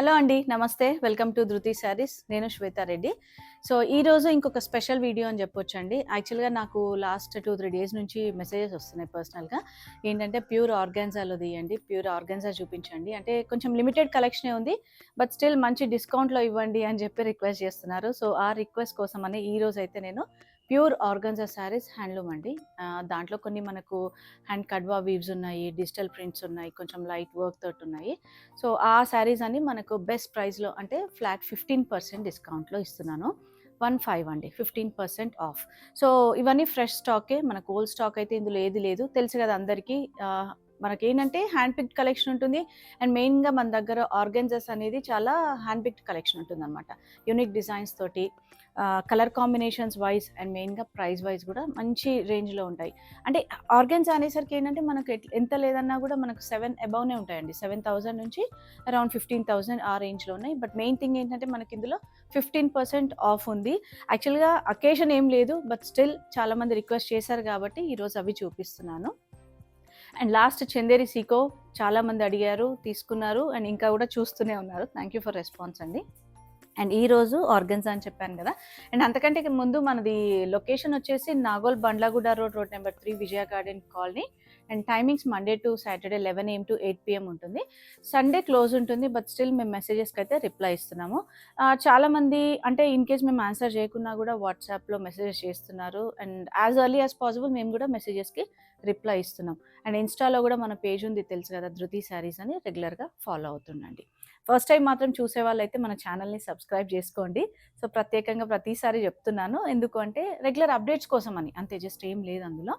Hello అండి, నమస్తే. Welcome to ధృతి శారీస్. నేను శ్వేతా రెడ్డి. సో ఈరోజు ఇంకొక స్పెషల్ వీడియో అని చెప్పొచ్చండి. యాక్చువల్గా నాకు లాస్ట్ 2-3 డేస్ నుంచి మెసేజెస్ వస్తున్నాయి పర్సనల్గా. ఏంటంటే ప్యూర్ ఆర్గాన్జాలో తీయండి, ప్యూర్ ఆర్గాన్జా చూపించండి, అంటే కొంచెం లిమిటెడ్ కలెక్షనే ఉంది, బట్ స్టిల్ మంచి డిస్కౌంట్లో ఇవ్వండి అని చెప్పి రిక్వెస్ట్ చేస్తున్నారు. సో ఆ రిక్వెస్ట్ కోసం అని ఈరోజు అయితే నేను ప్యూర్ ఆర్గాన్జా శారీస్ హ్యాండ్లూమ్ అండి. దాంట్లో కొన్ని మనకు హ్యాండ్ కడ్వా వీవ్స్ ఉన్నాయి, డిజిటల్ ప్రింట్స్ ఉన్నాయి, కొంచెం లైట్ వర్క్ తోటి ఉన్నాయి. సో ఆ శారీస్ అన్ని మనకు బెస్ట్ ప్రైస్లో అంటే ఫ్లాట్ 15% డిస్కౌంట్లో ఇస్తున్నాను. 15 అండి, 15% ఆఫ్. సో ఇవన్నీ ఫ్రెష్ స్టాకే, మనకు ఓల్డ్ స్టాక్ అయితే ఇందులో ఏది లేదు. తెలుసు కదా అందరికీ. మనకేంటంటే హ్యాండ్ పిక్డ్ కలెక్షన్ ఉంటుంది, అండ్ మెయిన్గా మన దగ్గర ఆర్గెన్జాస్ అనేది చాలా హ్యాండ్ పిక్డ్ కలెక్షన్ ఉంటుంది అనమాట. యూనిక్ డిజైన్స్ తోటి, కలర్ కాంబినేషన్స్ వైజ్ అండ్ మెయిన్గా ప్రైస్ వైజ్ కూడా మంచి రేంజ్లో ఉంటాయి. అంటే ఆర్గెన్జా అనేసరికి ఏంటంటే మనకు ఎంత లేదన్నా కూడా మనకు 7 అబౌవ్నే ఉంటాయండి. 7,000 నుంచి అరౌండ్ 15,000 ఆ రేంజ్లో ఉన్నాయి. బట్ మెయిన్ థింగ్ ఏంటంటే మనకి ఇందులో 15% ఆఫ్ ఉంది. యాక్చువల్గా అకేషన్ ఏం లేదు, బట్ స్టిల్ చాలామంది రిక్వెస్ట్ చేశారు కాబట్టి ఈరోజు అవి చూపిస్తున్నాను. అండ్ లాస్ట్ చందేరి సీకో చాలామంది అడిగారు, తీసుకున్నారు, అండ్ ఇంకా కూడా చూస్తూనే ఉన్నారు. థ్యాంక్ యూ ఫర్ రెస్పాన్స్ అండి. అండ్ ఈరోజు ఆర్గన్జా అని చెప్పాను కదా. అండ్ అంతకంటే ముందు మనది లొకేషన్ వచ్చేసి Nagole Bandlaguda road number 3 Vijaya garden colony. And timings Monday to Saturday 11 AM to 8 PM ఉంటుంది. సండే క్లోజ్ ఉంటుంది, బట్ స్టిల్ మేము మెసేజెస్కి అయితే రిప్లై ఇస్తున్నాము. చాలామంది అంటే ఇన్ కేస్ మేము ఆన్సర్ చేయకున్నా కూడా వాట్సాప్లో మెసేజెస్ చేస్తున్నారు. And as early as possible మేము కూడా మెసేజెస్కి రిప్లై ఇస్తున్నాం. అండ్ ఇన్స్టాలో కూడా మన పేజ్ ఉంది, తెలుసు కదా, ధృతి శారీస్ అని. రెగ్యులర్గా ఫాలో అవుతుండండి. ఫస్ట్ టైం మాత్రం చూసే వాళ్ళైతే మన ఛానల్ని సబ్స్క్రైబ్ చేసుకోండి. సో ప్రత్యేకంగా ప్రతిసారి చెప్తున్నాను, ఎందుకు అంటే రెగ్యులర్ అప్డేట్స్ కోసం అని, అంతే, జస్ట్ ఏం లేదు అందులో.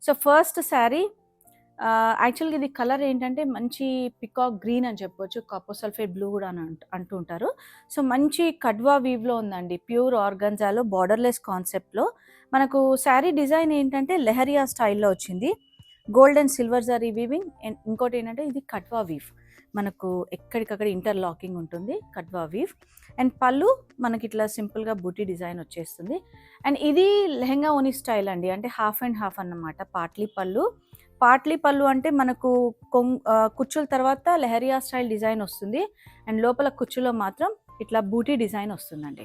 సో ఫస్ట్ శారీ, యాక్చువల్గా ఇది కలర్ ఏంటంటే మంచి పికాక్ గ్రీన్ అని చెప్పొచ్చు, కాపర్ సల్ఫేట్ బ్లూ కూడా అని అంటూ ఉంటారు. సో మంచి కడ్వా వీవ్లో ఉందండి, ప్యూర్ ఆర్గన్జాలో బార్డర్లెస్ కాన్సెప్ట్లో. మనకు శారీ డిజైన్ ఏంటంటే లెహరియా స్టైల్లో వచ్చింది, gold and silver zari weaving. And ఇంకోటి ఏంటంటే ఇది కడ్వా వీవ్, మనకు ఎక్కడికక్కడ ఇంటర్లాకింగ్ ఉంటుంది, కడ్వా వీవ్. అండ్ పళ్ళు మనకి ఇట్లా సింపుల్గా బూటీ డిజైన్ వచ్చేస్తుంది. అండ్ ఇది లెహంగా ఓని స్టైల్ అండి, అంటే హాఫ్ అండ్ హాఫ్ అన్నమాట. పాట్లీ పళ్ళు అంటే మనకు కుచ్చుల తర్వాత లెహరియా స్టైల్ డిజైన్ వస్తుంది, అండ్ లోపల కుచ్చులో మాత్రం ఇట్లా బూటీ డిజైన్ వస్తుందండి.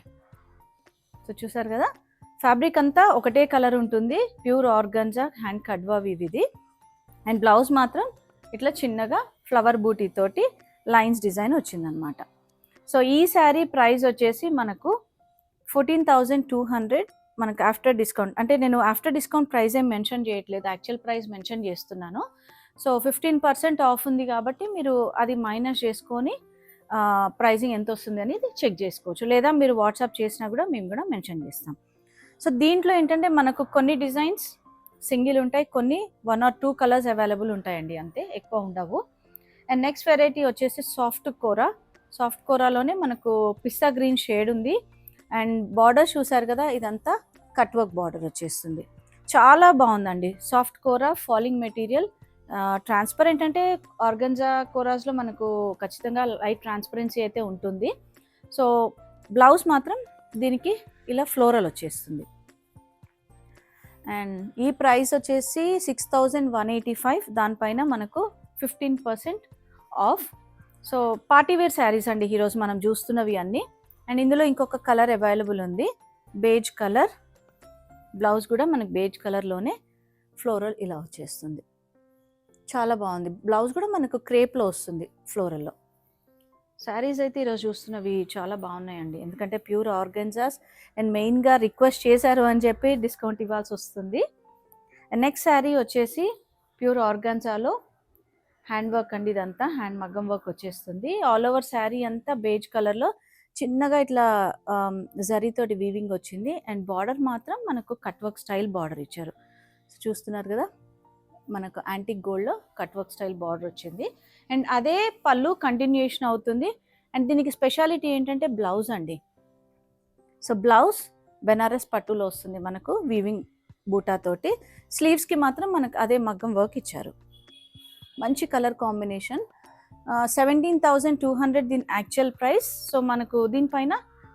సో చూసారు కదా, ఫ్యాబ్రిక్ అంతా ఒకటే కలర్ ఉంటుంది, ప్యూర్ ఆర్గన్జా హ్యాండ్ కడ్వా వీవ్ ఇది. అండ్ బ్లౌజ్ మాత్రం ఇట్లా చిన్నగా ఫ్లవర్ బూటీ తోటి లైన్స్ డిజైన్ వచ్చిందనమాట. సో ఈ శారీ ప్రైస్ వచ్చేసి మనకు 14,200 మనకు ఆఫ్టర్ డిస్కౌంట్. అంటే నేను ఆఫ్టర్ డిస్కౌంట్ ప్రైస్ ఏం మెన్షన్ చేయట్లేదు, యాక్చువల్ ప్రైస్ మెన్షన్ చేస్తున్నాను. సో 15% ఆఫ్ ఉంది కాబట్టి మీరు అది మైనస్ చేసుకొని ప్రైజింగ్ ఎంత వస్తుంది అనేది చెక్ చేసుకోవచ్చు, లేదా మీరు వాట్సాప్ చేసినా కూడా మేము కూడా మెన్షన్ చేస్తాం. సో దీంట్లో ఏంటంటే మనకు కొన్ని డిజైన్స్ సింగిల్ ఉంటాయి, కొన్ని 1 or 2 కలర్స్ అవైలబుల్ ఉంటాయండి, అంతే, ఎక్కువ ఉండవు. అండ్ నెక్స్ట్ వెరైటీ వచ్చేసి సాఫ్ట్ కోరాలోనే మనకు పిస్తా గ్రీన్ షేడ్ ఉంది. అండ్ బార్డర్ చూసారు కదా, ఇదంతా కట్ వర్క్ బార్డర్ వచ్చేస్తుంది, చాలా బాగుందండి. సాఫ్ట్ కోరా, ఫాలింగ్ మెటీరియల్, ట్రాన్స్పరెంట్. అంటే ఆర్గన్జా కోరాస్లో మనకు ఖచ్చితంగా లైట్ ట్రాన్స్పరెన్సీ అయితే ఉంటుంది. సో బ్లౌజ్ మాత్రం దీనికి ఇలా ఫ్లోరల్ వచ్చేస్తుంది. అండ్ ఈ ప్రైస్ వచ్చేసి 6,185, దానిపైన మనకు 15% ఆఫ్. సో పార్టీవేర్ శారీస్ అండి ఈరోజు మనం చూస్తున్నవి అన్నీ. అండ్ ఇందులో ఇంకొక కలర్ అవైలబుల్ ఉంది, బేజ్ కలర్. బ్లౌజ్ కూడా మనకు బేజ్ కలర్లోనే ఫ్లోరల్ ఇలా వచ్చేస్తుంది, చాలా బాగుంది. బ్లౌజ్ కూడా మనకు క్రేప్లో వస్తుంది ఫ్లోరల్లో. శారీస్ అయితే ఈరోజు చూస్తున్నవి చాలా బాగున్నాయండి, ఎందుకంటే ప్యూర్ ఆర్గన్జాస్ అండ్ మెయిన్గా రిక్వెస్ట్ చేశారు అని చెప్పి డిస్కౌంట్ ఇవ్వాల్సి వస్తుంది. అండ్ నెక్స్ట్ శారీ వచ్చేసి ప్యూర్ ఆర్గన్జాలో హ్యాండ్ వర్క్ అండి, ఇదంతా హ్యాండ్ మగ్గం వర్క్ వచ్చేస్తుంది. ఆల్ ఓవర్ శారీ అంతా బేజ్ కలర్లో చిన్నగా ఇట్లా జరీతోటి వీవింగ్ వచ్చింది. అండ్ బార్డర్ మాత్రం మనకు కట్ వర్క్ స్టైల్ బార్డర్ ఇచ్చారు. చూస్తున్నారు కదా, మనకు యాంటిక్ గోల్డ్లో కట్ వర్క్ స్టైల్ బార్డర్ వచ్చింది. అండ్ అదే పళ్ళు కంటిన్యూషన్ అవుతుంది. అండ్ దీనికి స్పెషాలిటీ ఏంటంటే బ్లౌజ్ అండి. సో బ్లౌజ్ బెనారస్ పట్టులో వస్తుంది మనకు, వీవింగ్ బూటాతోటి. స్లీవ్స్కి మాత్రం మనకు అదే మగ్గం వర్క్ ఇచ్చారు, మంచి కలర్ కాంబినేషన్. 17,200 దీని యాక్చువల్ ప్రైస్. సో మనకు దీనిపైన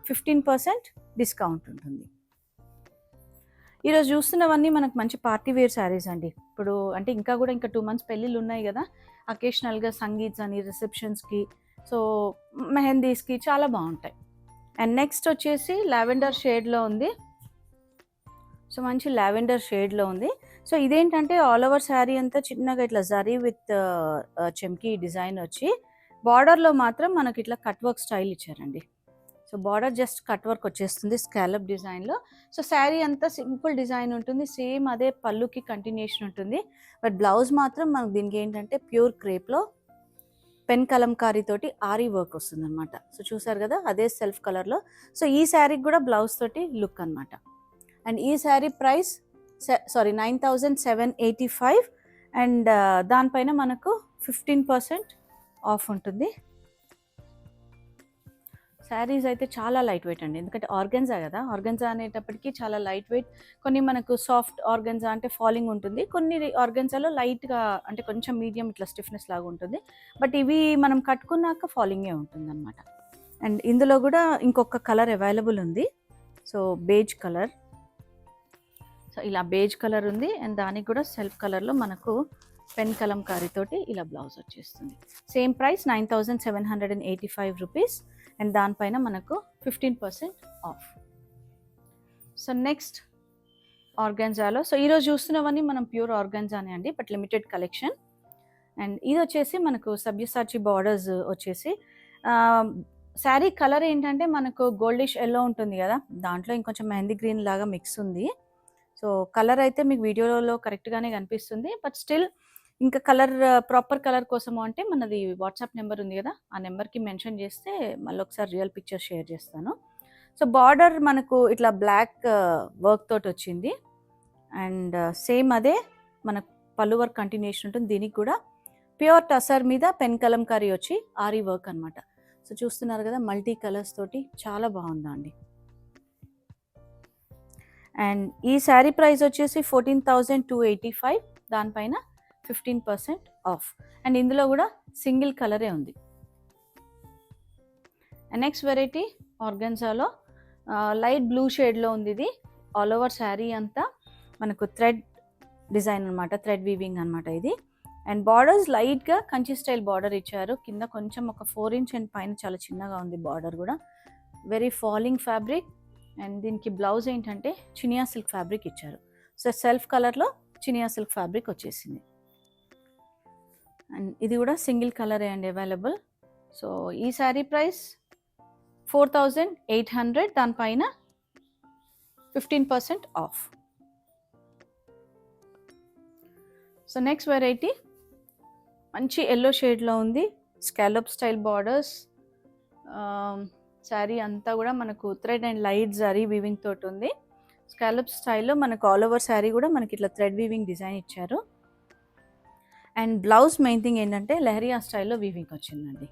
15% డిస్కౌంట్ ఉంటుంది. ఈరోజు చూస్తున్నవన్నీ మనకు మంచి పార్టీ వేర్ శారీస్ అండి. ఇప్పుడు అంటే ఇంకా 2 months పెళ్ళిళ్ళు ఉన్నాయి కదా, అకేషనల్గా సంగీత్స్ అని, రిసెప్షన్స్కి, సో మెహందీస్కి చాలా బాగుంటాయి. అండ్ నెక్స్ట్ వచ్చేసి లావెండర్ షేడ్లో ఉంది. సో మంచి లావెండర్ షేడ్లో ఉంది. సో ఇదేంటంటే ఆల్ ఓవర్ శారీ అంతా చిన్నగా ఇట్లా జరీ విత్ చెమ్కీ డిజైన్ వచ్చి బార్డర్లో మాత్రం మనకి ఇట్లా కట్ వర్క్ స్టైల్ ఇచ్చారండి. So border just cut work వచ్చేస్తుంది స్కాలప్ డిజైన్లో. సో శారీ అంతా సింపుల్ డిజైన్ ఉంటుంది, సేమ్ అదే పళ్ళుకి కంటిన్యూషన్ ఉంటుంది. బట్ బ్లౌజ్ మాత్రం మనకు దీనికి ఏంటంటే ప్యూర్ క్రేప్లో పెన్ కలంకారీ తోటి ఆరీ వర్క్ వస్తుంది అనమాట. సో చూసారు కదా, అదే సెల్ఫ్ కలర్లో. సో ఈ శారీకి కూడా బ్లౌజ్ తోటి లుక్ అనమాట. అండ్ ఈ శారీ ప్రైస్ 9,785 అండ్ దానిపైన మనకు 15% ఆఫ్ ఉంటుంది. శారీస్ అయితే చాలా లైట్ వెయిట్ అండి, ఎందుకంటే ఆర్గెన్జా కదా, ఆర్గెన్జా అనేటప్పటికీ చాలా లైట్ వెయిట్. కొన్ని మనకు సాఫ్ట్ ఆర్గెన్జా అంటే ఫాలింగ్ ఉంటుంది, కొన్ని ఆర్గెన్జాలో లైట్గా అంటే కొంచెం మీడియం ఇట్లా స్టిఫ్నెస్ లాగా ఉంటుంది. బట్ ఇవి మనం కట్టుకున్నాక ఫాలింగే ఉంటుంది అనమాట. అండ్ ఇందులో కూడా ఇంకొక కలర్ అవైలబుల్ ఉంది. So beige colour. సో ఇలా బేజ్ కలర్ ఉంది. అండ్ దానికి కూడా సెల్ఫ్ కలర్లో మనకు పెన్ కలంకారీ తోటి ఇలా బ్లౌజ్ వచ్చేస్తుంది. Same price 9,785 rupees. అండ్ దానిపైన మనకు 15% ఆఫ్. సో నెక్స్ట్ ఆర్గాన్జాలో, సో ఈరోజు చూస్తున్నవన్నీ మనం ప్యూర్ ఆర్గాన్జానే అండి, బట్ లిమిటెడ్ కలెక్షన్. అండ్ ఇది వచ్చేసి మనకు సబ్యసాచి బార్డర్స్ వచ్చేసి శారీ కలర్ ఏంటంటే మనకు గోల్డిష్ ఎల్లో ఉంటుంది కదా, దాంట్లో ఇంకొంచెం మెహందీ గ్రీన్ లాగా మిక్స్ ఉంది. సో కలర్ అయితే మీకు వీడియోలో కరెక్ట్గానే కనిపిస్తుంది, బట్ స్టిల్ ఇంకా కలర్ ప్రాపర్ కలర్ కోసము అంటే మనది వాట్సాప్ నెంబర్ ఉంది కదా, ఆ నెంబర్కి మెన్షన్ చేస్తే మళ్ళీ ఒకసారి రియల్ పిక్చర్ షేర్ చేస్తాను. సో బార్డర్ మనకు ఇట్లా బ్లాక్ వర్క్ తోటి వచ్చింది. అండ్ సేమ్ అదే మనకు పళ్ళు వర్క్ కంటిన్యూషన్ ఉంటుంది. దీనికి కూడా ప్యూర్ టసర్ మీద పెన్ కలంకారీ వచ్చి ఆరీ వర్క్ అనమాట. సో చూస్తున్నారు కదా, మల్టీ కలర్స్ తోటి చాలా బాగుందండి. అండ్ ఈ శారీ ప్రైస్ వచ్చేసి 14,285, దానిపైన 15% ఆఫ్. అండ్ ఇందులో కూడా సింగిల్ కలరే ఉంది. అండ్ నెక్స్ట్ వెరైటీ ఆర్గన్జాలో లైట్ బ్లూ షేడ్లో ఉంది. ఇది ఆల్ ఓవర్ శారీ అంతా మనకు థ్రెడ్ డిజైన్ అనమాట, థ్రెడ్ వీవింగ్ అనమాట ఇది. అండ్ బార్డర్స్ లైట్గా కంచి స్టైల్ బార్డర్ ఇచ్చారు, కింద కొంచెం ఒక 4 ఇంచ్ అండ్ పైన చాలా చిన్నగా ఉంది బార్డర్ కూడా. Very falling fabric. అండ్ దీనికి బ్లౌజ్ ఏంటంటే చినియా సిల్క్ ఫ్యాబ్రిక్ ఇచ్చారు. సో సెల్ఫ్ కలర్లో చినియా సిల్క్ ఫ్యాబ్రిక్ వచ్చేసింది. అండ్ ఇది కూడా సింగిల్ కలరే అండి అవైలబుల్. సో ఈ శారీ ప్రైస్ 4,800, దానిపైన 15% ఆఫ్. సో నెక్స్ట్ వెరైటీ మంచి ఎల్లో షేడ్లో ఉంది, స్కాలప్ స్టైల్ బార్డర్స్. శారీ అంతా కూడా మనకు thread and light zari weaving తోటి ఉంది. స్కాలప్ స్టైల్లో మనకు ఆల్ ఓవర్ శారీ కూడా మనకి ఇట్లా థ్రెడ్ వీవింగ్ డిజైన్ ఇచ్చారు. అండ్ బ్లౌజ్ మెయిన్ థింగ్ ఏంటంటే లెహరియా స్టైల్లో వీవింగ్ వచ్చిందండి.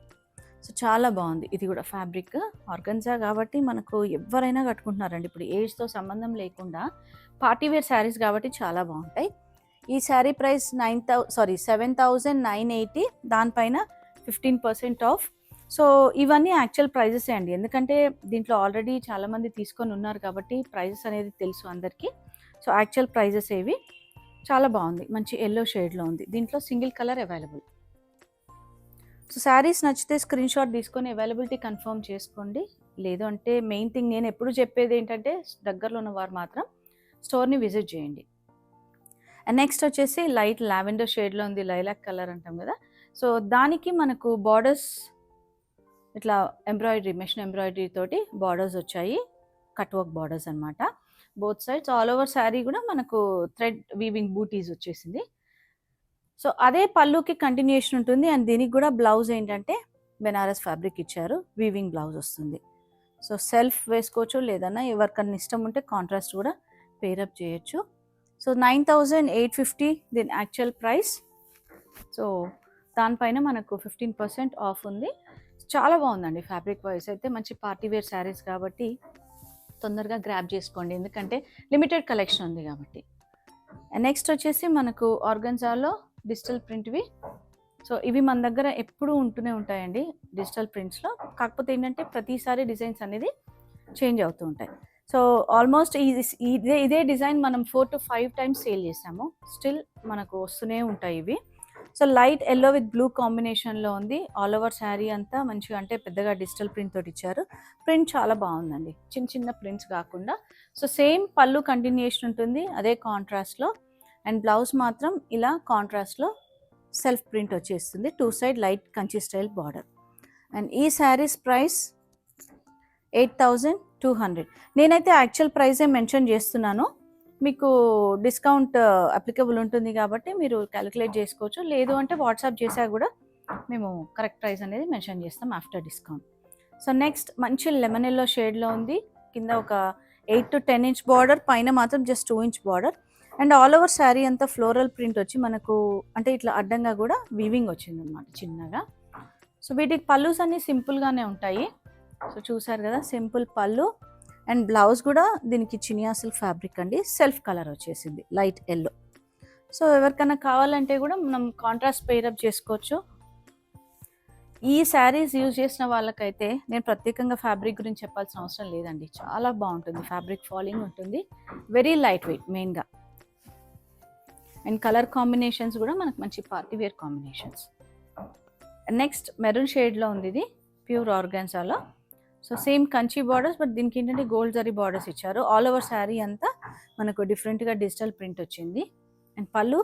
సో చాలా బాగుంది. ఇది కూడా ఫ్యాబ్రిక్ ఆర్గన్జా కాబట్టి మనకు ఎవరైనా కట్టుకుంటున్నారండి, ఇప్పుడు ఏజ్తో సంబంధం లేకుండా. పార్టీవేర్ శారీస్ కాబట్టి చాలా బాగుంటాయి. ఈ శారీ ప్రైస్ 7,980, దానిపైన 15% ఆఫ్. సో ఇవన్నీ యాక్చువల్ ప్రైజెసే అండి, ఎందుకంటే దీంట్లో ఆల్రెడీ చాలామంది తీసుకొని ఉన్నారు కాబట్టి ప్రైజెస్ అనేది తెలుసు అందరికీ. సో యాక్చువల్ ప్రైజెస్ ఏవి. చాలా బాగుంది, మంచి ఎల్లో షేడ్లో ఉంది. దీంట్లో single colour available. So saris నచ్చితే స్క్రీన్ షాట్ తీసుకొని అవైలబిలిటీ కన్ఫర్మ్ చేసుకోండి. లేదు అంటే మెయిన్ థింగ్ నేను ఎప్పుడు చెప్పేది ఏంటంటే దగ్గరలో ఉన్న వారు మాత్రం స్టోర్ని విజిట్ చేయండి. అండ్ నెక్స్ట్ వచ్చేసి లైట్ లావెండర్ షేడ్లో ఉంది, లైలాక్ కలర్ అంటాం కదా. సో దానికి మనకు బార్డర్స్ ఇట్లా ఎంబ్రాయిడరీ, మెషిన్ ఎంబ్రాయిడరీ తోటి బార్డర్స్ వచ్చాయి, కట్ వర్క్ బార్డర్స్ అనమాట both sides. All over sari కూడా మనకు థ్రెడ్ వీవింగ్ బూటీస్ వచ్చేసింది. సో అదే పళ్ళుకి కంటిన్యూషన్ ఉంటుంది. అండ్ దీనికి కూడా బ్లౌజ్ ఏంటంటే బెనారస్ ఫ్యాబ్రిక్ ఇచ్చారు, వీవింగ్ బ్లౌజ్ వస్తుంది. సో సెల్ఫ్ వేసుకోవచ్చు, లేదన్నా ఎవరికన్నా ఇష్టం ఉంటే కాంట్రాస్ట్ కూడా పేరప్ చేయొచ్చు. సో 9,850 దీని యాక్చువల్ ప్రైస్. సో దానిపైన మనకు 15% ఆఫ్ ఉంది. చాలా బాగుందండి ఫ్యాబ్రిక్ వైజ్ అయితే, మంచి పార్టీవేర్ శారీస్ కాబట్టి తొందరగా గ్రాబ్ చేసుకోండి, ఎందుకంటే లిమిటెడ్ కలెక్షన్ ఉంది కాబట్టి. నెక్స్ట్ వచ్చేసి మనకు ఆర్గన్జాలో డిజిటల్ ప్రింట్వి. సో ఇవి మన దగ్గర ఎప్పుడూ ఉంటూనే ఉంటాయండి డిజిటల్ ప్రింట్స్లో, కాకపోతే ఏంటంటే ప్రతిసారి డిజైన్స్ అనేది చేంజ్ అవుతూ ఉంటాయి. సో ఆల్మోస్ట్ ఇదే డిజైన్ మనం 4 to 5 టైమ్స్ సేల్ చేసాము, స్టిల్ మనకు వస్తూనే ఉంటాయి ఇవి. So light yellow with blue కాంబినేషన్లో ఉంది. ఆల్ ఓవర్ శారీ అంతా మంచిగా అంటే పెద్దగా డిజిటల్ ప్రింట్ తోటి ఇచ్చారు. ప్రింట్ చాలా బాగుందండి, చిన్న చిన్న ప్రింట్స్ కాకుండా. సో సేమ్ పళ్ళు కంటిన్యూషన్ ఉంటుంది అదే కాంట్రాస్ట్లో. అండ్ బ్లౌజ్ మాత్రం ఇలా కాంట్రాస్ట్లో సెల్ఫ్ ప్రింట్ వచ్చేస్తుంది. 2 side light Kanchi style border. And ఈ శారీస్ ప్రైస్ 8,200. నేనైతే యాక్చువల్ ప్రైజే మెన్షన్ చేస్తున్నాను, మీకు డిస్కౌంట్ అప్లికబుల్ ఉంటుంది కాబట్టి మీరు క్యాలిక్యులేట్ చేసుకోవచ్చు. లేదు అంటే వాట్సాప్ చేసా కూడా మేము కరెక్ట్ ప్రైస్ అనేది మెన్షన్ చేస్తాం ఆఫ్టర్ డిస్కౌంట్. సో నెక్స్ట్ మంచి లెమన్ ఎల్లో షేడ్లో ఉంది. కింద ఒక 8 to 10 ఇంచ్ బార్డర్, పైన మాత్రం just 2 inch border. And all over sari అంతా ఫ్లోరల్ ప్రింట్ వచ్చి మనకు అంటే ఇట్లా అడ్డంగా కూడా వీవింగ్ వచ్చింది అనమాట చిన్నగా. సో వీటికి పళ్ళుస్ అన్నీ సింపుల్గానే ఉంటాయి. సో చూసారు కదా, సింపుల్ పళ్ళు. అండ్ బ్లౌజ్ కూడా దీనికి చినియా సిల్క్ ఫ్యాబ్రిక్ అండి, సెల్ఫ్ కలర్ వచ్చేసింది లైట్ ఎల్లో. సో ఎవరికైనా కావాలంటే కూడా మనం కాంట్రాస్ట్ పెయిరప్ చేసుకోవచ్చు. ఈ శారీస్ యూజ్ చేసిన వాళ్ళకైతే నేను ప్రత్యేకంగా ఫ్యాబ్రిక్ గురించి చెప్పాల్సిన అవసరం లేదండి, చాలా బాగుంటుంది. ఫ్యాబ్రిక్ ఫాలింగ్ ఉంటుంది, వెరీ లైట్ వెయిట్ మెయిన్గా. అండ్ కలర్ కాంబినేషన్స్ కూడా మనకు మంచి party wear combinations. Next maroon షేడ్లో ఉంది, ఇది ప్యూర్ ఆర్గాన్జాలో. So same Kanchi borders, but దీనికి ఏంటంటే గోల్డ్ జరీ బార్డర్స్ ఇచ్చారు. ఆల్ ఓవర్ శారీ అంతా మనకు డిఫరెంట్గా డిజిటల్ ప్రింట్ వచ్చింది. అండ్ పళ్ళు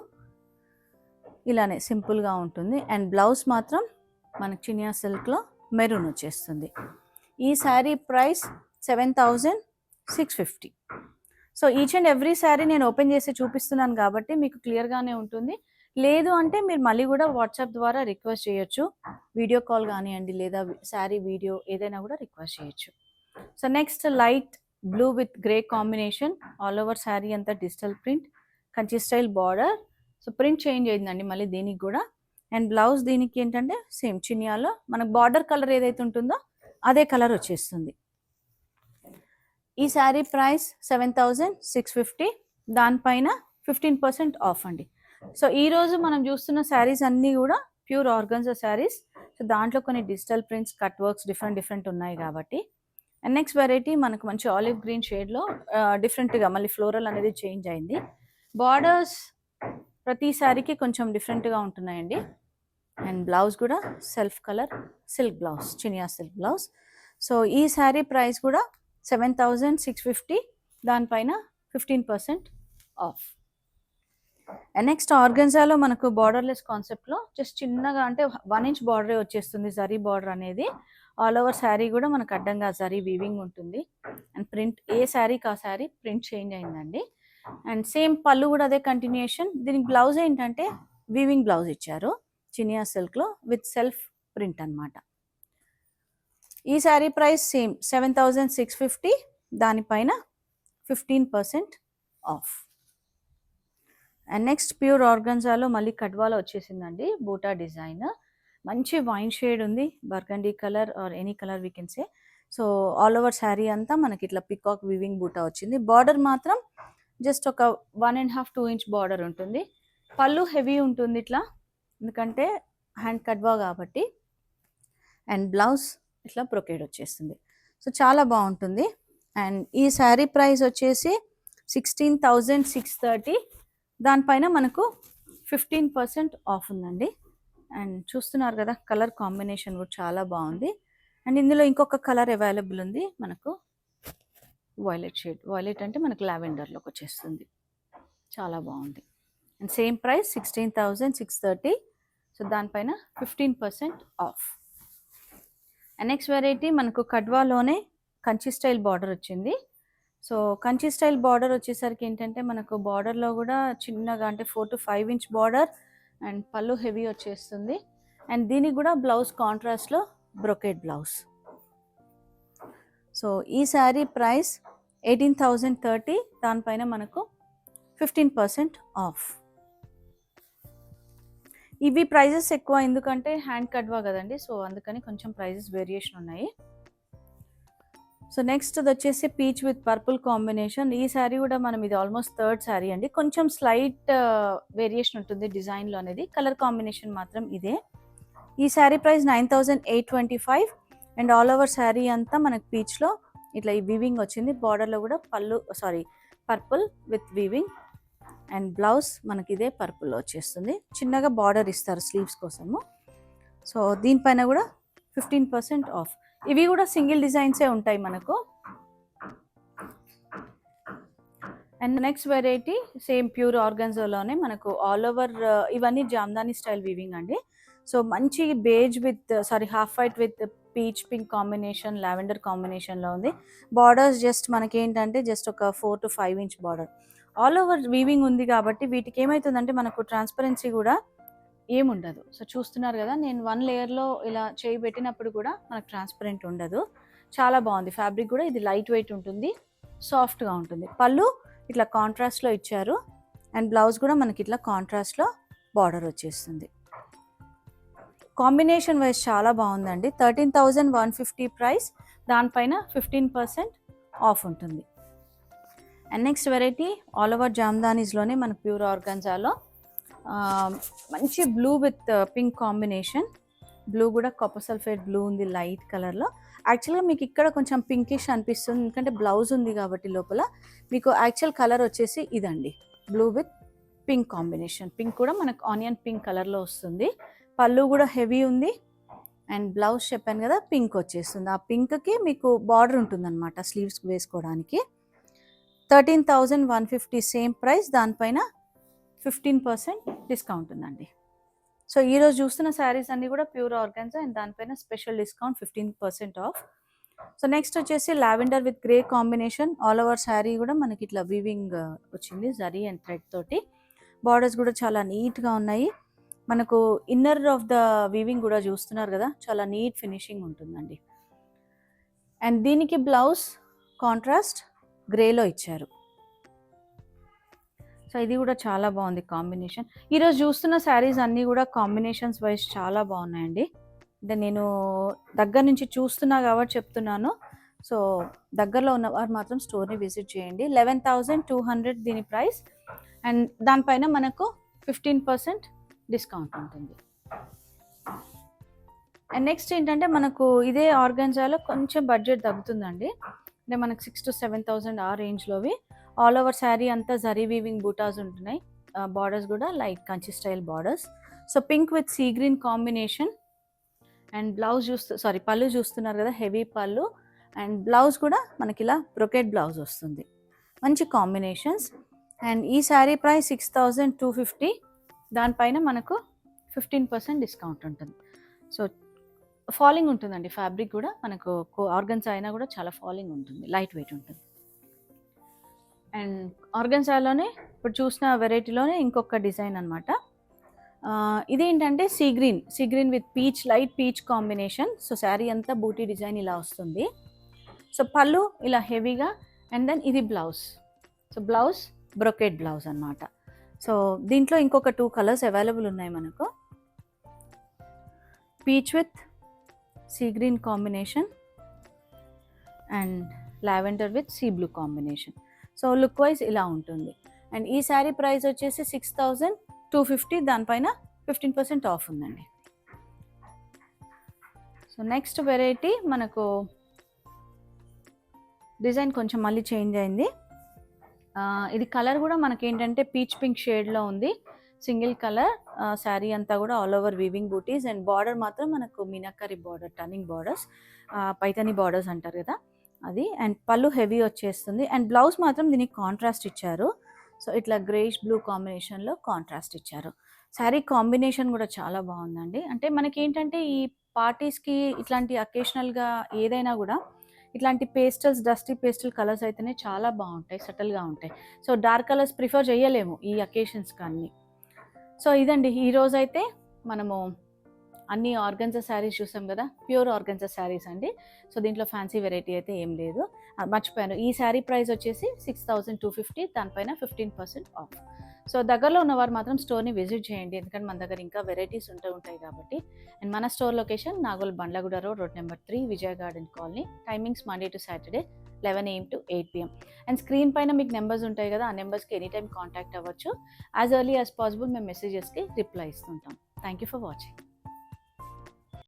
ఇలానే సింపుల్గా ఉంటుంది. అండ్ బ్లౌజ్ మాత్రం మనకు చినియా సిల్క్లో మెరూన్ వచ్చేస్తుంది. ఈ sari price 7,650. So each and every sari నేను ఓపెన్ చేసి చూపిస్తున్నాను కాబట్టి మీకు క్లియర్గానే ఉంటుంది. లేదు అంటే మీరు మళ్ళీ కూడా వాట్సాప్ ద్వారా రిక్వెస్ట్ చేయొచ్చు, వీడియో కాల్ కానివ్వండి లేదా శారీ వీడియో ఏదైనా కూడా రిక్వెస్ట్ చేయొచ్చు. So next light blue with grey combination, all over sari అంతా digital print, Kanchi style border. So print change అయిందండి మళ్ళీ దీనికి కూడా. అండ్ బ్లౌజ్ దీనికి ఏంటంటే సేమ్ చినియాలో మనకు బార్డర్ కలర్ ఏదైతే ఉంటుందో అదే కలర్ వచ్చేస్తుంది. ఈ శారీ ప్రైస్ 7,650, దానిపైన 15% ఆఫ్ అండి. సో ఈరోజు మనం చూస్తున్న శారీస్ అన్నీ కూడా ప్యూర్ ఆర్గన్జా శారీస్. సో దాంట్లో కొన్ని digital prints, cut works different ఉన్నాయి కాబట్టి. అండ్ నెక్స్ట్ వెరైటీ మనకు మంచి ఆలివ్ గ్రీన్ షేడ్లో డిఫరెంట్గా మళ్ళీ ఫ్లోరల్ అనేది చేంజ్ అయింది. బార్డర్స్ ప్రతి శారీకి కొంచెం డిఫరెంట్గా ఉంటున్నాయండి. అండ్ బ్లౌజ్ కూడా self colour silk blouse, Chiniya silk blouse. So ఈ శారీ ప్రైస్ కూడా 7,650, దానిపైన 15% ఆఫ్. అండ్ నెక్స్ట్ ఆర్గన్జాలో మనకు బార్డర్లెస్ కాన్సెప్ట్లో జస్ట్ చిన్నగా అంటే 1 ఇంచ్ బార్డరే వచ్చేస్తుంది, జరీ బార్డర్ అనేది. ఆల్ ఓవర్ శారీ కూడా మనకు అడ్డంగా జరీ వీవింగ్ ఉంటుంది. అండ్ ప్రింట్ ఏ శారీకి ఆ శారీ ప్రింట్ చేంజ్ అయిందండి. అండ్ సేమ్ పళ్ళు కూడా అదే కంటిన్యూషన్. దీనికి బ్లౌజ్ ఏంటంటే వీవింగ్ బ్లౌజ్ ఇచ్చారు చినియా సిల్క్లో విత్ సెల్ఫ్ ప్రింట్ అనమాట. ఈ శారీ ప్రైస్ సేమ్ 7,650, దానిపైన 15% ఆఫ్. అండ్ నెక్స్ట్ ప్యూర్ ఆర్గన్జాలో మళ్ళీ కడ్వాలో వచ్చేసిందండి బూటా డిజైన్. మంచి వైన్ షేడ్ ఉంది, burgundy colour or any colour we can say. So all over sari అంతా మనకి ఇట్లా పికాక్ వీవింగ్ బూటా వచ్చింది. బార్డర్ మాత్రం జస్ట్ ఒక 1.5 2 ఇంచ్ బార్డర్ ఉంటుంది. పళ్ళు హెవీ ఉంటుంది ఇట్లా, ఎందుకంటే హ్యాండ్ కడ్వా కాబట్టి. అండ్ బ్లౌజ్ ఇట్లా బ్రొకేడ్ వచ్చేస్తుంది. సో చాలా బాగుంటుంది. అండ్ ఈ శారీ ప్రైస్ వచ్చేసి 16,630, దానిపైన మనకు 15% ఆఫ్ ఉందండి. అండ్ చూస్తున్నారు కదా, కలర్ కాంబినేషన్ కూడా చాలా బాగుంది. అండ్ ఇందులో ఇంకొక కలర్ అవైలబుల్ ఉంది మనకు, వైలెట్ షేడ్. వైలెట్ అంటే మనకు లావెండర్లోకి వచ్చేస్తుంది, చాలా బాగుంది. And same price 16,630. సో దానిపైన 15% ఆఫ్. అండ్ నెక్స్ట్ వెరైటీ మనకు కడ్వాలోనే కంచి స్టైల్ బార్డర్ వచ్చింది. సో కంచి స్టైల్ బార్డర్ వచ్చేసరికి ఏంటంటే మనకు బార్డర్లో కూడా చిన్నగా అంటే 4 to 5 ఇంచ్ బార్డర్. అండ్ పళ్ళు హెవీ వచ్చేస్తుంది. అండ్ దీనికి కూడా బ్లౌజ్ కాంట్రాస్ట్లో బ్రొకేడ్ బ్లౌజ్. సో ఈ శారీ ప్రైస్ 18,030, దానిపైన మనకు 15% ఆఫ్. ఇవి ప్రైజెస్ ఎక్కువ ఎందుకంటే హ్యాండ్ కడ్వా కదండి, సో అందుకని కొంచెం ప్రైజెస్ వేరియేషన్ ఉన్నాయి. సో నెక్స్ట్ అది వచ్చేసి పీచ్ విత్ పర్పుల్ కాంబినేషన్. ఈ శారీ కూడా మనం ఇది ఆల్మోస్ట్ థర్డ్ శారీ అండి, కొంచెం స్లైట్ వేరియేషన్ ఉంటుంది డిజైన్లో అనేది, కలర్ కాంబినేషన్ మాత్రం ఇదే. ఈ sari price 9,825. And all over sari అంతా మనకు పీచ్లో ఇట్లా ఈ వీవింగ్ వచ్చింది. బార్డర్లో కూడా purple with weaving. And blouse మనకి ఇదే పర్పుల్లో వచ్చేస్తుంది. చిన్నగా బార్డర్ ఇస్తారు స్లీవ్స్ కోసము. సో దీనిపైన కూడా 15% ఆఫ్. ఇవి కూడా సింగిల్ డిజైన్సే ఉంటాయి మనకు. And next variety same pure ఆర్గన్జాలోనే మనకు ఆల్ ఓవర్ ఇవన్నీ జామ్దాని స్టైల్ వీవింగ్ అండి. సో మంచి beige with half white with peach pink combination, lavender కాంబినేషన్లో ఉంది. బార్డర్స్ జస్ట్ మనకి ఏంటంటే జస్ట్ ఒక 4 to 5 inch border. All over weaving ఉంది కాబట్టి వీటికి ఏమవుతుందంటే మనకు ట్రాన్స్పరెన్సీ కూడా ఏముండదు. సో చూస్తున్నారు కదా, నేను 1 లేయర్లో ఇలా చేయి పెట్టినప్పుడు కూడా మనకు ట్రాన్స్పరెంట్ ఉండదు. చాలా బాగుంది. ఫ్యాబ్రిక్ కూడా ఇది లైట్ వెయిట్ ఉంటుంది, సాఫ్ట్గా ఉంటుంది. పళ్ళు ఇట్లా కాంట్రాస్ట్లో ఇచ్చారు అండ్ బ్లౌజ్ కూడా మనకి ఇట్లా కాంట్రాస్ట్లో బార్డర్ వచ్చేస్తుంది. కాంబినేషన్ వైజ్ చాలా బాగుందండి. 13,150 ప్రైస్, దానిపైన 15% ఆఫ్ ఉంటుంది. And next variety all over జామ్దానీస్లోనే మన ప్యూర్ ఆర్గన్జాలో మంచి blue with pink combination. Blue కూడా కాపర్ సల్ఫేట్ బ్లూ ఉంది లైట్ కలర్లో. యాక్చువల్గా మీకు ఇక్కడ కొంచెం పింకిష్ అనిపిస్తుంది ఎందుకంటే బ్లౌజ్ ఉంది కాబట్టి లోపల. మీకు యాక్చువల్ కలర్ వచ్చేసి ఇదండి, blue with pink combination. Pink కూడా మనకు ఆనియన్ పింక్ కలర్లో వస్తుంది. పళ్ళు కూడా హెవీ ఉంది అండ్ బ్లౌజ్ చెప్పాను కదా పింక్ వచ్చేస్తుంది. ఆ పింక్కి మీకు బార్డర్ ఉంటుందన్నమాట స్లీవ్స్కి వేసుకోవడానికి. 13,150 సేమ్ ప్రైస్, దానిపైన 15% డిస్కౌంట్ ఉందండి. సో ఈరోజు చూస్తున్న శారీస్ అన్నీ కూడా ప్యూర్ ఆర్గాన్జా అండ్ దానిపైన special discount 15% off. So next వచ్చేసి lavender with grey combination. All over sari కూడా మనకి ఇట్లా వీవింగ్ వచ్చింది జరీ అండ్ థ్రెడ్ తోటి. బార్డర్స్ కూడా చాలా నీట్గా ఉన్నాయి. మనకు ఇన్నర్ ఆఫ్ ద వీవింగ్ కూడా చూస్తున్నారు కదా, చాలా నీట్ ఫినిషింగ్ ఉంటుందండి. అండ్ దీనికి బ్లౌజ్ కాంట్రాస్ట్ గ్రేలో ఇచ్చారు. సో ఇది కూడా చాలా బాగుంది కాంబినేషన్. ఈరోజు చూస్తున్న శారీస్ అన్నీ కూడా కాంబినేషన్స్ వైజ్ చాలా బాగున్నాయండి. అంటే నేను దగ్గర నుంచి చూస్తున్నా కాబట్టి చెప్తున్నాను. సో దగ్గరలో ఉన్నవారు మాత్రం స్టోర్ని విజిట్ చేయండి. 11,200 దీని ప్రైస్ అండ్ దానిపైన మనకు 15% డిస్కౌంట్ ఉంటుంది. అండ్ నెక్స్ట్ ఏంటంటే మనకు ఇదే ఆర్గన్జాలో కొంచెం బడ్జెట్ తగ్గుతుందండి. అంటే మనకు 6,000 to 7,000 ఆ రేంజ్లోవి. ఆల్ ఓవర్ శారీ అంతా జరీ వీవింగ్ బూటాస్ ఉంటున్నాయి. బార్డర్స్ కూడా light Kanchi style borders. So pink with sea green combination and blouse పళ్ళు చూస్తున్నారు కదా, హెవీ పళ్ళు అండ్ బ్లౌజ్ కూడా మనకి ఇలా బ్రొకెట్ బ్లౌజ్ వస్తుంది. మంచి కాంబినేషన్స్. అండ్ ఈ శారీ ప్రైస్ 6,250, దానిపైన మనకు 15% డిస్కౌంట్ ఉంటుంది. సో ఫాలింగ్ ఉంటుందండి ఫ్యాబ్రిక్ కూడా, మనకు ఆర్గన్జా అయినా కూడా చాలా ఫాలింగ్ ఉంటుంది, లైట్ వెయిట్ ఉంటుంది. అండ్ ఆర్గన్జాలోనే ఇప్పుడు చూసిన వెరైటీలోనే ఇంకొక డిజైన్ అనమాట. ఇదేంటంటే sea green with peach, light peach combination. So sari అంతా బూటీ డిజైన్ ఇలా వస్తుంది. సో పళ్ళు ఇలా హెవీగా అండ్ దెన్ ఇది blouse. So blouse brocade blouse అనమాట. సో దీంట్లో ఇంకొక 2 కలర్స్ అవైలబుల్ ఉన్నాయి మనకు. Peach with sea green combination and lavender with sea blue combination. So look wise ఇలా ఉంటుంది. అండ్ ఈ శారీ ప్రైస్ వచ్చేసి 6,250, దానిపైన 15% ఆఫ్ ఉందండి. సో నెక్స్ట్ వెరైటీ మనకు డిజైన్ కొంచెం మళ్ళీ చేంజ్ అయింది. ఇది కలర్ కూడా మనకి ఏంటంటే పీచ్ పింక్ షేడ్లో ఉంది. సింగిల్ కలర్ శారీ అంతా కూడా ఆల్ ఓవర్ వీవింగ్ బూటీస్ అండ్ బార్డర్ మాత్రం మనకు meenakari border, turning borders, Paithani borders అంటారు కదా అది. అండ్ పళ్ళు హెవీ వచ్చేస్తుంది అండ్ బ్లౌజ్ మాత్రం దీనికి కాంట్రాస్ట్ ఇచ్చారు. సో ఇట్లా గ్రేష్ బ్లూ కాంబినేషన్లో కాంట్రాస్ట్ ఇచ్చారు. శారీ కాంబినేషన్ కూడా చాలా బాగుందండి. అంటే మనకి ఏంటంటే ఈ పార్టీస్కి ఇట్లాంటి అకేషనల్గా ఏదైనా కూడా ఇట్లాంటి పేస్టల్స్, డస్టీ పేస్టల్ కలర్స్ అయితేనే చాలా బాగుంటాయి, సటిల్గా ఉంటాయి. సో డార్క్ కలర్స్ ప్రిఫర్ చేయలేము ఈ అకేషన్స్ కానీ. సో ఇదండి ఈరోజు అయితే మనము అన్ని ఆర్గన్జా శారీస్ చూసాం కదా, ప్యూర్ ఆర్గన్జా శారీస్ అండి. సో దీంట్లో ఫ్యాన్సీ వెరైటీ అయితే ఏం లేదు. మర్చిపోయాను, ఈ శారీ ప్రైస్ వచ్చేసి 6,250, దానిపైన 15% ఆఫ్. సో దగ్గరలో ఉన్నవారు మాత్రం స్టోర్ని విజిట్ చేయండి, ఎందుకంటే మన దగ్గర ఇంకా వెరైటీస్ ఉంటాయి కాబట్టి. అండ్ మన store location Nagole Bandlaguda road number 3, Vijaya garden colony. Timings Monday to Saturday 11 AM to 8 PM. And screen పైన మీకు నెంబర్స్ ఉంటాయి కదా, ఆ నెంబర్స్కి ఎనీ టైం కాంటాక్ట్ అవ్వచ్చు. యాజ్ ఎర్లీ యాజ్ పాసిబుల్ మేము మెసేజెస్కి రిప్లై ఇస్తుంటాం. Thank you for watching.